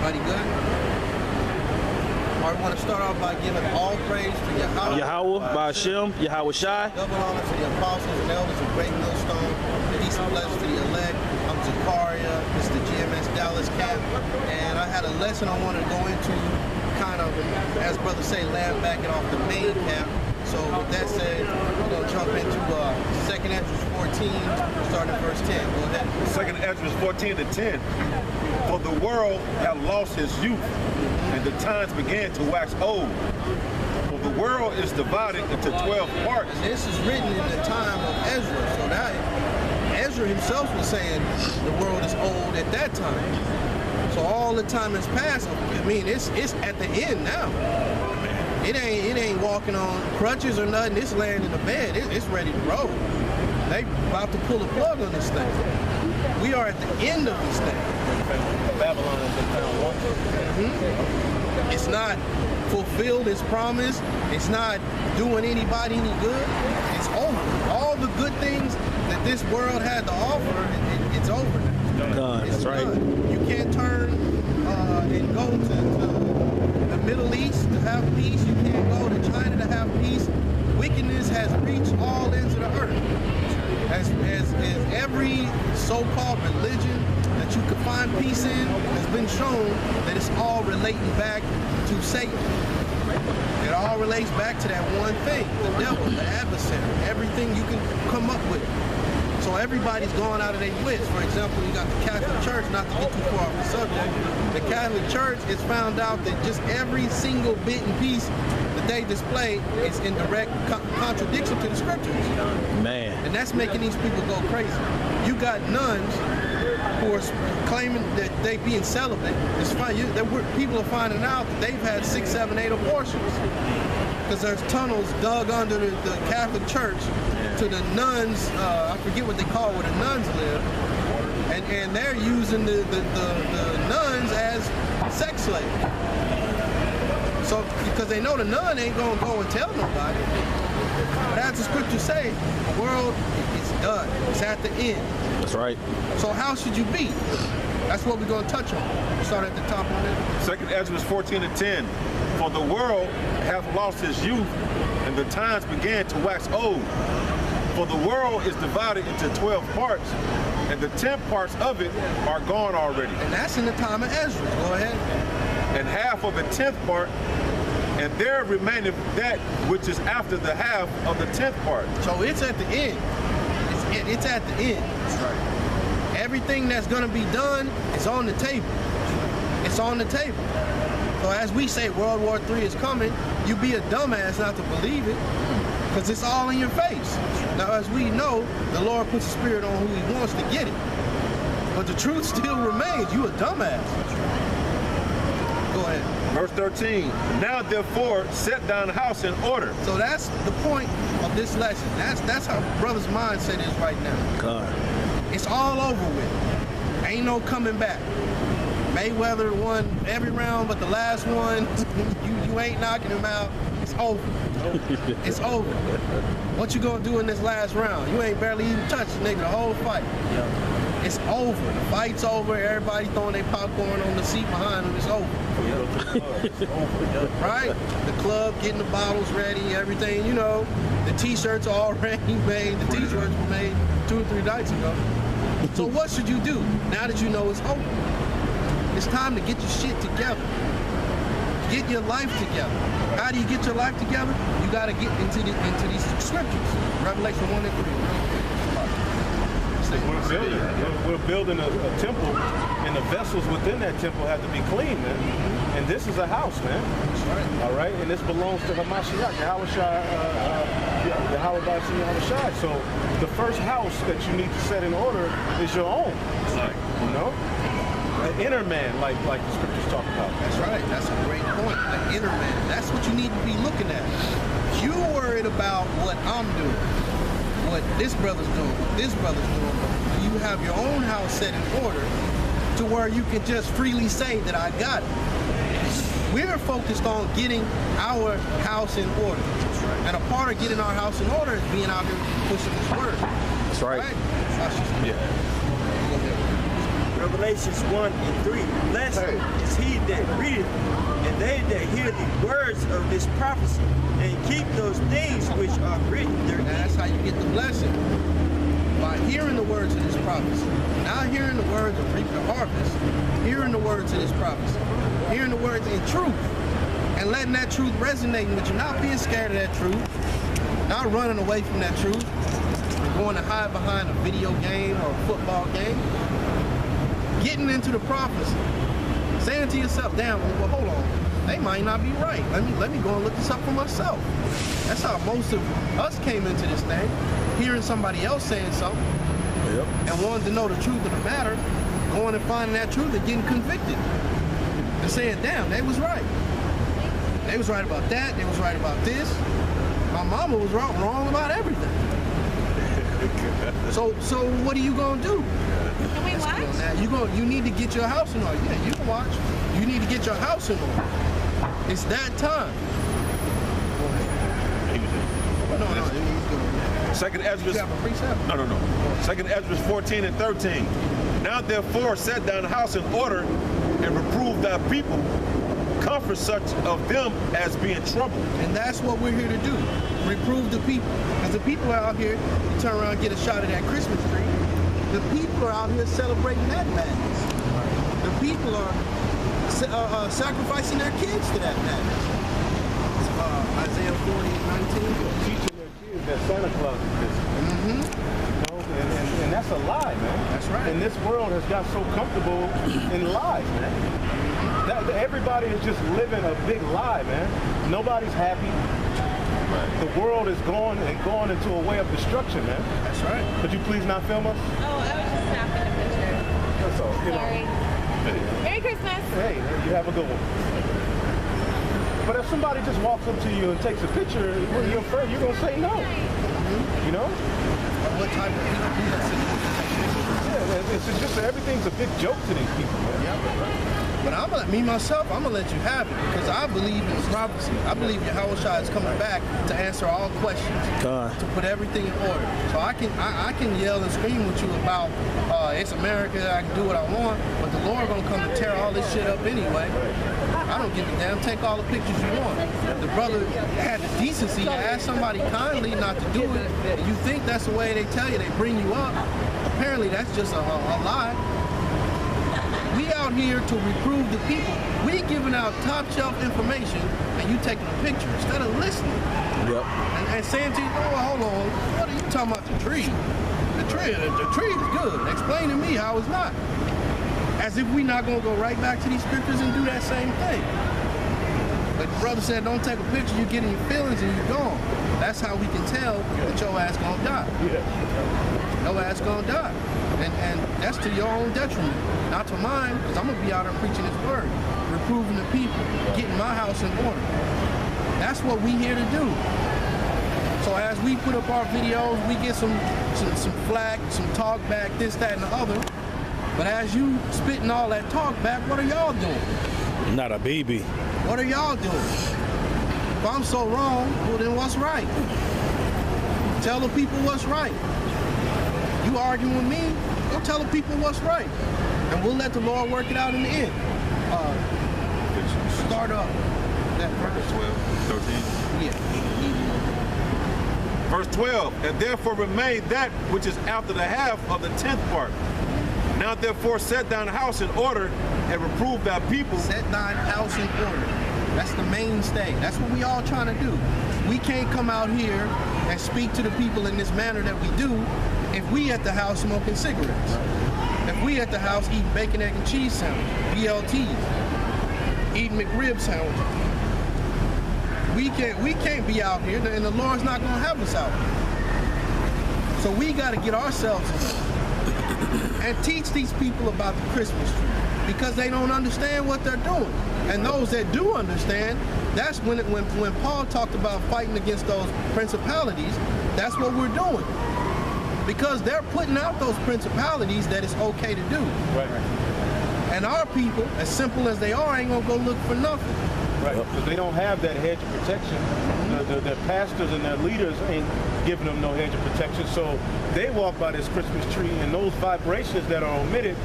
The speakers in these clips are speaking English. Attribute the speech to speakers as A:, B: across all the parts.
A: Everybody good? I want to start off by giving all praise to
B: Yahweh, by Hashem, Yahweh Shai.
A: Double honor to the apostles and elders of Great Millstone. Peace and blessings to the elect. I'm Zakaria. This is the GMS Dallas Cap. And I had a lesson I wanted to go into, kind of, as brothers say, land back it off the main cap. So with that said, we're going to jump into 2nd Esdras 14, starting at verse 10. Go ahead.
C: 2nd Esdras 14-10. For the world hath lost his youth, and the times began to wax old. For the world is divided into 12 parts.
A: And this is written in the time of Ezra. So that Ezra himself was saying the world is old at that time. So all the time has passed. I mean, it's at the end now. It ain't walking on crutches or nothing. It's laying in the bed. It's ready to roll. They about to pull a plug on this thing. We are at the end of this thing.
D: Babylon has been found once.
A: It's not fulfilled its promise. It's not doing anybody any good. It's over. All the good things that this world had to offer, it's over now.
B: God,
A: It's
B: that's right.
A: done. You can't turn and go to the Middle East to have peace. You can't go to China to have peace. Wickedness has reached all ends of the earth. As every so-called religion that you could find peace in has been shown that it's all relating back to Satan. It all relates back to that one thing, the devil, the adversary, everything you can come up with. So everybody's going out of their wits. For example, you got the Catholic Church, not to get too far off the subject. The Catholic Church has found out that just every single bit and piece that they display is in direct contradiction to the scriptures.
B: Man.
A: And that's making these people go crazy. You got nuns who are claiming that they being celibate. It's fine. People are finding out that they've had 6, 7, 8 abortions. Because there's tunnels dug under the Catholic Church to the nuns, I forget what they call where the nuns live, and they're using the nuns as sex slaves. So, because they know the nun ain't gonna go and tell nobody. But as the scriptures say, the world is done. It's at the end.
B: That's right.
A: So how should you be? That's what we're gonna touch on. We'll start at the top on it.
C: 2nd Esdras 14-10. For the world hath lost his youth, and the times began to wax old. For the world is divided into 12 parts, and the 10 parts of it are gone already.
A: And that's in the time of Ezra. Go ahead.
C: And half of the 10th part, and there remaineth that which is after the half of the 10th part.
A: So it's at the end. It's at the end.
C: That's right.
A: Everything that's going to be done is on the table. It's on the table. So as we say World War III is coming, you be a dumbass not to believe it, because it's all in your face. Now, as we know, the Lord puts a spirit on who he wants to get it. But the truth still remains. You a dumbass. Go ahead.
C: Verse 13. Now therefore set thine house in order.
A: So that's the point of this lesson. That's how brother's mindset is right now.
B: God.
A: It's all over with. Ain't no coming back. Mayweather won every round but the last one. you ain't knocking him out. It's over. It's over. What you gonna do in this last round? You ain't barely even touched the nigga the whole fight. It's over. The fight's over. Everybody throwing their popcorn on the seat behind them. It's over. Right? The club getting the bottles ready, everything, you know. The t-shirts are already made. The t-shirts were made 2 or 3 nights ago. So what should you do now that you know it's over? It's time to get your shit together. Get your life together. How do you get your life together? You got to get into these scriptures. Revelation 1 and 3.
D: We're building a temple, and the vessels within that temple have to be clean, man. And this is a house, man.
A: That's right.
D: All right, and this belongs to Hamashiach, Yahweh Shai. So the first house that you need to set in order is your own. You know, the inner man, like the scriptures talk about.
A: That's right. That's a great point. The inner man. That's what you need to be looking at. You worried about what I'm doing, what this brother's doing, what this brother's doing. You have your own house set in order to where you can just freely say that I got it. We're focused on getting our house in order. And a part of getting our house in order is being out here pushing this word.
B: That's right.
A: Yeah.
E: Revelations 1 and 3. Blessed is he that read it, and they that hear the words of this prophecy, and keep those things which are written
A: And
E: therein.
A: that's how you get the blessing. By hearing the words of this prophecy. Not hearing the words of reap the harvest. Hearing the words of this prophecy. Hearing the words in truth. And letting that truth resonate with you. Not being scared of that truth. Not running away from that truth. And going to hide behind a video game or a football game. Getting into the prophecy. Saying to yourself, damn, well, hold on. They might not be right. Let me go and look this up for myself. That's how most of us came into this thing. Hearing somebody else saying something and wanting to know the truth of the matter, going and finding that truth and getting convicted. And saying, damn, they was right. They was right about that, they was right about this. My mama was wrong about everything. So what are you gonna do?
F: Can we watch?
A: You need to get your house in order. Yeah, you can watch. You need to get your house in order. It's that time.
C: Second Ezra.
A: You have a precept?
C: No. Second Ezra 14 and 13. Now therefore set thine house in order and reprove thy people. Comfort such of them as be in trouble.
A: And that's what we're here to do. Reprove the people. Because the people are out here, you turn around and get a shot of that Christmas tree. The people are out here celebrating that madness. The people are sacrificing their kids to that madness. Isaiah 40 and 19.
D: Teaching their kids that Santa Claus exists. You know, and that's a lie, man.
A: That's right.
D: And this world has got so comfortable in lies, man. Everybody is just living a big lie, man. Nobody's happy. The world is going into a way of destruction, man.
A: That's right.
D: Could you please not film us?
F: Oh, I was just snapping a picture.
D: That's all. You
F: Sorry.
D: know.
F: Merry Christmas.
D: Hey, you have a good one. But if somebody just walks up to you and takes a picture, you're going to say no. You know?
A: What type of people do that?
D: Yeah, it's just everything's a big joke to these people, man.
A: Yeah. But I'm gonna let you have it because I believe in prophecy. I believe Yahushua is coming back to answer all questions, to put everything in order. So I can yell and scream with you about it's America, I can do what I want, but the Lord gonna come and tear all this shit up anyway. I don't give a damn. Take all the pictures you want. The brother had the decency to ask somebody kindly not to do it. And you think that's the way they tell you, they bring you up. Apparently that's just a lie. We out here to reprove the people. We giving out top shelf information and you taking a picture instead of listening.
B: Yep.
A: And saying to you, oh, hold on, what are you talking about the tree? The tree is good. Explain to me how it's not. As if we not gonna go right back to these scriptures and do that same thing. But the brother said, don't take a picture, you get in your feelings and you're gone. That's how we can tell that your ass gonna die. Yeah. Your ass gonna die. And that's to your own detriment, not to mine, because I'm gonna be out there preaching his word, reproving the people, getting my house in order. That's what we here to do. So as we put up our videos, we get some flack, some talk back, this, that, and the other. But as you spitting all that talk back, what are y'all doing?
B: Not a baby.
A: What are y'all doing? If I'm so wrong, well then what's right? Tell the people what's right. You arguing with me, go tell the people what's right. And we'll let the Lord work it out in the end. Start up that verse
C: 12, 13.
A: Yeah.
C: Verse 12, and therefore remain that which is after the half of the 10th part. Now therefore set thine house in order and reprove thy people.
A: Set thine house in order. That's the mainstay. That's what we all trying to do. We can't come out here and speak to the people in this manner that we do if we at the house smoking cigarettes. If we at the house eating bacon, egg, and cheese sandwich, BLTs, eating McRib sandwiches. We can't be out here, and the Lord's not gonna have us out here. So we gotta get ourselves in order and teach these people about the Christmas tree because they don't understand what they're doing. And those that do understand, that's when Paul talked about fighting against those principalities, that's what we're doing. Because they're putting out those principalities that it's okay to do.
D: Right.
A: And our people, as simple as they are, ain't gonna go look for nothing.
D: Right, because they don't have that hedge of protection. Their pastors and their leaders ain't giving them no hedge of protection. So they walk by this Christmas tree and those vibrations that are omitted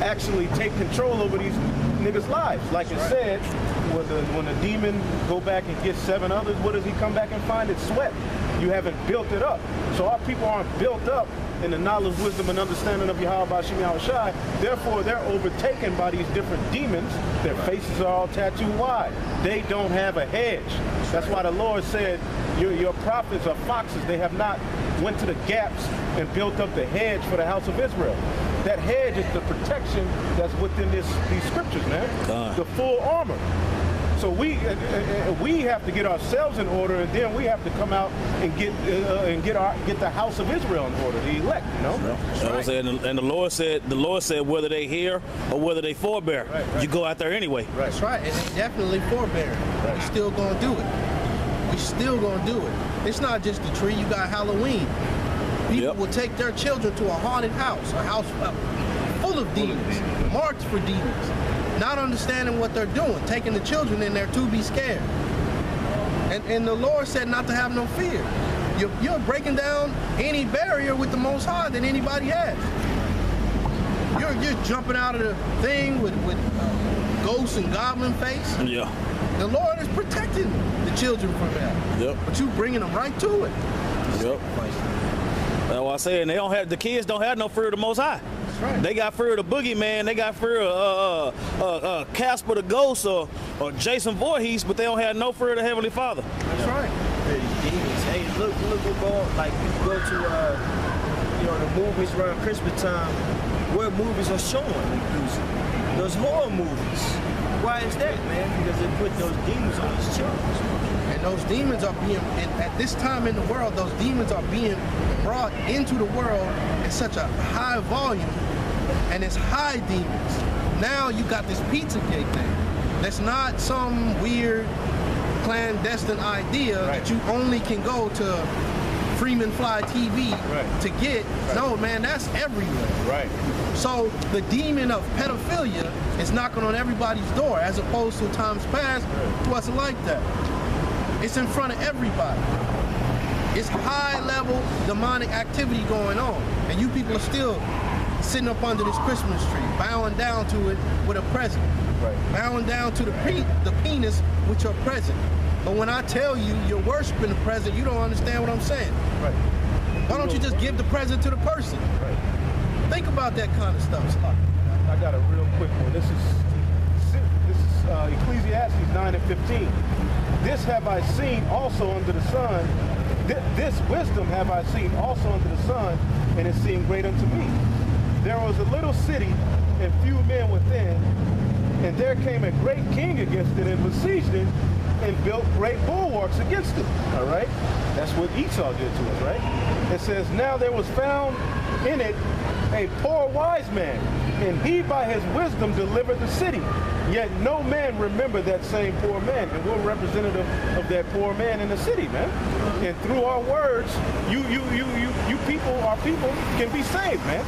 D: actually take control over these niggas' lives. Like it said, when the demon go back and get 7 others, what does he come back and find? It's sweat. You haven't built it up. So our people aren't built up in the knowledge, wisdom, and understanding of Yahweh Bashim Yahushai. Therefore, they're overtaken by these different demons. Their faces are all tattooed. Why? They don't have a hedge. That's why the Lord said, your prophets are foxes. They have not went to the gaps and built up the hedge for the house of Israel. That hedge is the protection that's within these scriptures, man.
B: God.
D: The full armor. So we have to get ourselves in order, and then we have to come out and get the house of Israel in order, the elect, you know.
B: That's what I'm saying. And the Lord said whether they hear or whether they forbear, you go out there anyway.
A: That's right. And they definitely forbear. We're still gonna do it. We're still gonna do it. It's not just the tree. You got Halloween. People will take their children to a haunted house, a house full of demons, marked for demons, not understanding what they're doing, taking the children in there to be scared. And the Lord said not to have no fear. You're breaking down any barrier with the Most High that anybody has. You're jumping out of the thing with ghosts and goblin face.
B: Yeah.
A: The Lord is protecting the children from that.
B: Yep.
A: But you bringing them right to it.
B: Yep. That's what I say. And the kids don't have no fear of the Most High.
A: That's right.
B: They got fear of the boogeyman. They got fear of Casper the Ghost or Jason Voorhees, but they don't have no fear of the Heavenly Father.
A: That's right.
E: Demons. Hey, look about, like, you go to the movies around Christmas time. Where movies are showing those horror movies. Why is that, man? Because they put those demons on these children.
A: And those demons are being, at this time in the world, those demons are being brought into the world in such a high volume, and it's high demons. Now you got this Pizzagate thing. That's not some weird clandestine idea that you only can go to Freeman Fly TV to get. No, man, that's everywhere.
D: Right.
A: So the demon of pedophilia is knocking on everybody's door, as opposed to times past, it wasn't like that. It's in front of everybody. It's high-level demonic activity going on, and you people are still sitting up under this Christmas tree, bowing down to it with a present, bowing down to the penis with your present. But when I tell you you're worshiping the present, you don't understand what I'm saying.
D: Right.
A: Why don't you just give the present to the person?
D: Right.
A: Think about that kind of stuff.
D: I got a real quick one. This is Ecclesiastes 9 and 15. This have I seen also under the sun. This wisdom have I seen also under the sun, and it seemed great unto me. There was a little city and few men within, and there came a great king against it and besieged it and built great bulwarks against it. All right? That's what Esau did to us, right? It says, now there was found in it a poor wise man, and he by his wisdom delivered the city. Yet no man remembered that same poor man. And we're representative of that poor man in the city, man. And through our words, you people, our people, can be saved, man.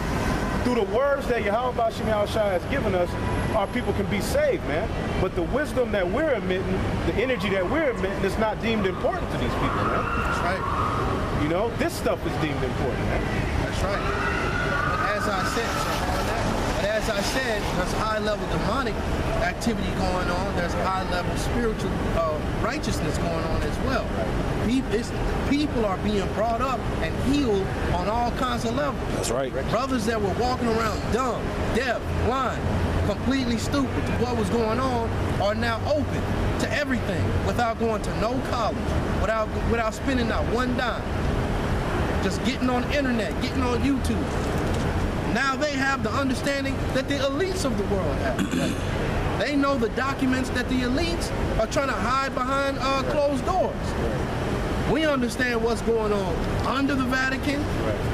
D: Through the words that Yahweh Bashim Yahushai has given us, our people can be saved, man. But the wisdom that we're emitting, the energy that we're emitting, is not deemed important to these people, man.
A: That's right.
D: You know, this stuff is deemed important, man.
A: That's right. But as I said, there's high-level demonic activity going on. There's high-level spiritual righteousness going on as well. People are being brought up and healed on all kinds of levels.
B: That's right.
A: Brothers that were walking around dumb, deaf, blind, completely stupid to what was going on are now open to everything without going to no college, without spending not one dime. Just getting on the internet, getting on YouTube. Now they have the understanding that the elites of the world have. They know the documents that the elites are trying to hide behind closed doors. We understand what's going on under the Vatican,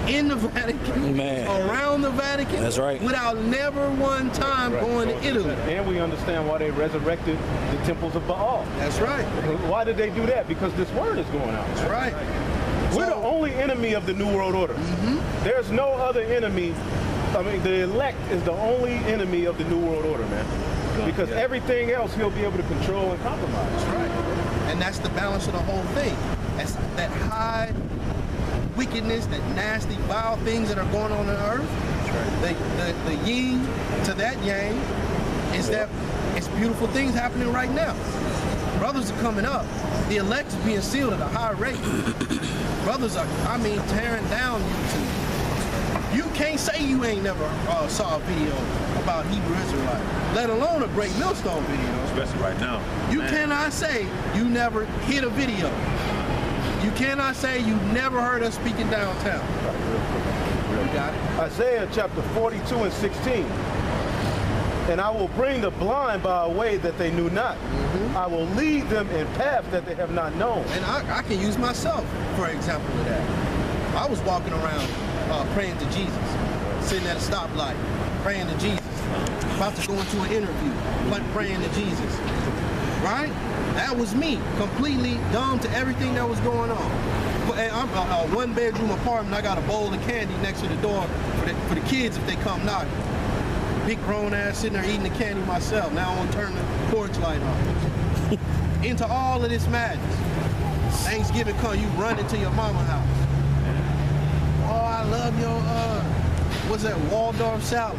A: in the Vatican, around the Vatican.
B: That's right.
A: Without never one time going to Italy.
D: And we understand why they resurrected the temples of Baal.
A: That's right.
D: Why did they do that? Because this word is going out.
A: That's right.
D: We're the only enemy of the New World Order. There's no other enemy. I mean, the elect is the only enemy of the New World Order, man. Because everything else he'll be able to control and compromise.
A: That's right. And that's the balance of the whole thing. That's that high wickedness, that nasty, vile things that are going on earth. The yin to that yang is that It's beautiful things happening right now. Brothers are coming up. The elect is being sealed at a high rate. Brothers are, tearing down YouTube. You can't say you ain't never saw a video about Hebrew Israelite, let alone a Great Millstone video.
C: Especially right now.
A: You
C: Man.
A: cannot say you never hit a video. You cannot say you never heard us speaking downtown. You got it?
D: Isaiah chapter 42 and 16. And I will bring the blind by a way that they knew not. I will lead them in paths that they have not known.
A: And I can use myself for example of that. I was walking around praying to Jesus, sitting at a stoplight, praying to Jesus, about to go into an interview, praying to Jesus, right? That was me, completely dumb to everything that was going on. And I'm a one-bedroom apartment. I got a bowl of candy next to the door for the kids if they come knocking. Big grown ass sitting there eating the candy myself. Now I want to turn the porch light on. Into all of this madness. Thanksgiving come, you run into your mama's house. Oh, I love your, what's that, Waldorf salad.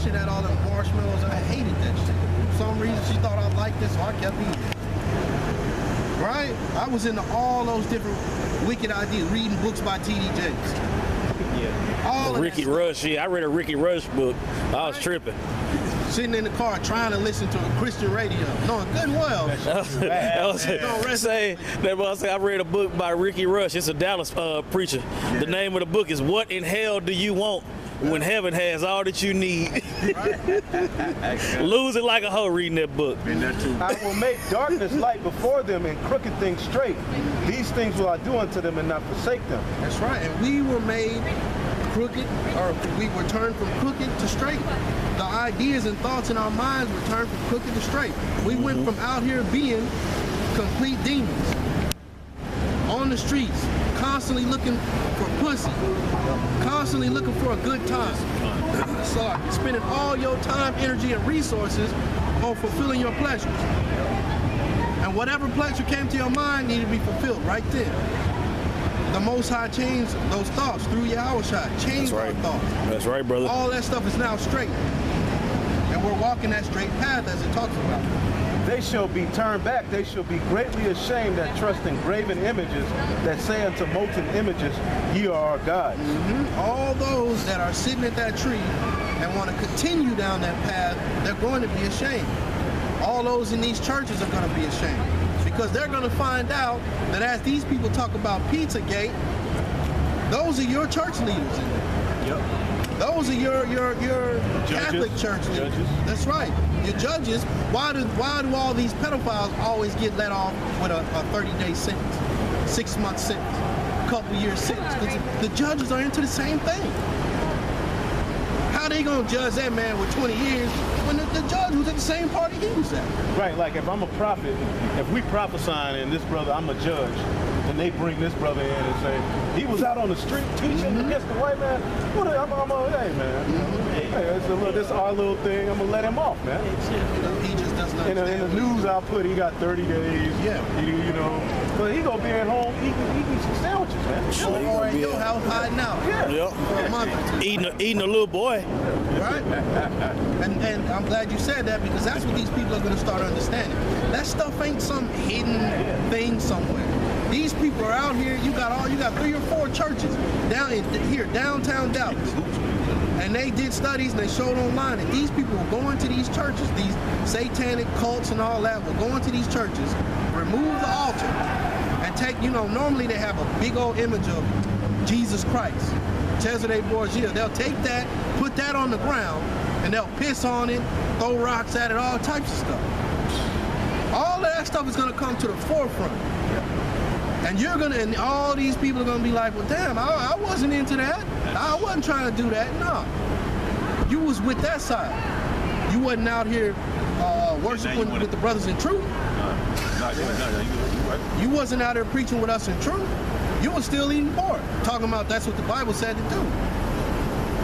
A: Shit had all them marshmallows. I hated that shit. For some reason, she thought I liked it, so I kept eating it. Right? I was into all those different wicked ideas, reading books by T.D. Jakes. All of
B: Ricky
A: that
B: Rush, yeah, I read a Ricky Rush book. I was tripping.
A: stuff. Sitting in the car trying to listen to a Christian radio, knowing good and well.
B: I read a book by Ricky Rush. It's a Dallas preacher. The name of the book is "What in Hell Do You Want When Heaven Has All That You Need?" Losing like a hoe reading that book.
C: Been there too.
D: I will make darkness light before them and crooked things straight. These things will I do unto them and not forsake them.
A: That's right. And we were made crooked, or we were turned from crooked to straight. The ideas and thoughts in our minds were turned from crooked to straight. We went from out here being complete demons on the streets, constantly looking for pussy, constantly looking for a good time. So spending all your time, energy, and resources on fulfilling your pleasures. And whatever pleasure came to your mind needed to be fulfilled right then. The Most High changed those thoughts through Yahushua, changed our thoughts.
B: That's right, brother.
A: All that stuff is now straight. And we're walking that straight path as it talks about.
D: They shall be turned back. They shall be greatly ashamed that trust in graven images, that say unto molten images, ye are our gods.
A: All those that are sitting at that tree and want to continue down that path, they're going to be ashamed. All those in these churches are going to be ashamed. Because they're going to find out that as these people talk about Pizzagate, those are your church leaders in there.
C: Yep.
A: Those are your Catholic church leaders.
D: Judges.
A: That's right. Your judges. Why do all these pedophiles always get let off with a 30-day sentence, 6-month sentence, couple years sentence? Because the judges are into the same thing. How they gonna judge that man with 20 years when the judge was at the same party he was at?
D: Right, like if I'm a prophet, if we prophesying and this brother, I'm a judge, and they bring this brother in and say, he was out on the street teaching against the white man, hey man, hey, this is our little thing, I'm gonna let him off, man.
A: He just doesn't
D: In
A: understand.
D: the news output, he got 30 days, but he gonna be at home eating some sandwiches, man.
A: Or at your house hiding out
B: Yep.
A: for a month or two.
B: Eating a little boy.
A: Right? And I'm glad you said that because that's what these people are going to start understanding. That stuff ain't some hidden thing somewhere. These people are out here. You got 3 or 4 churches downtown Dallas. And they did studies and they showed online that these people were going to these churches, these satanic cults and all that, were going to these churches, remove the altar, and take, normally they have a big old image of Jesus Christ. Cesare Borgia, they'll take that, put that on the ground, and they'll piss on it, throw rocks at it, all types of stuff. All of that stuff is gonna come to the forefront. And all these people are gonna be like, well, damn, I wasn't into that. I wasn't trying to do that. No. You was with that side. You wasn't out here worshiping with the brothers in truth. You wasn't out there preaching with us in truth. You were still eating pork, talking about that's what the Bible said to do.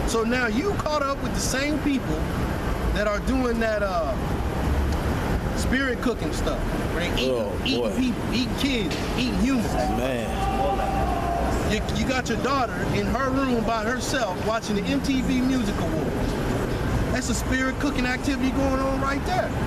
A: So now you caught up with the same people that are doing that spirit cooking stuff, where they eating people, eating kids, eating humans.
B: Man.
A: You got your daughter in her room by herself watching the MTV Music Awards. That's a spirit cooking activity going on right there.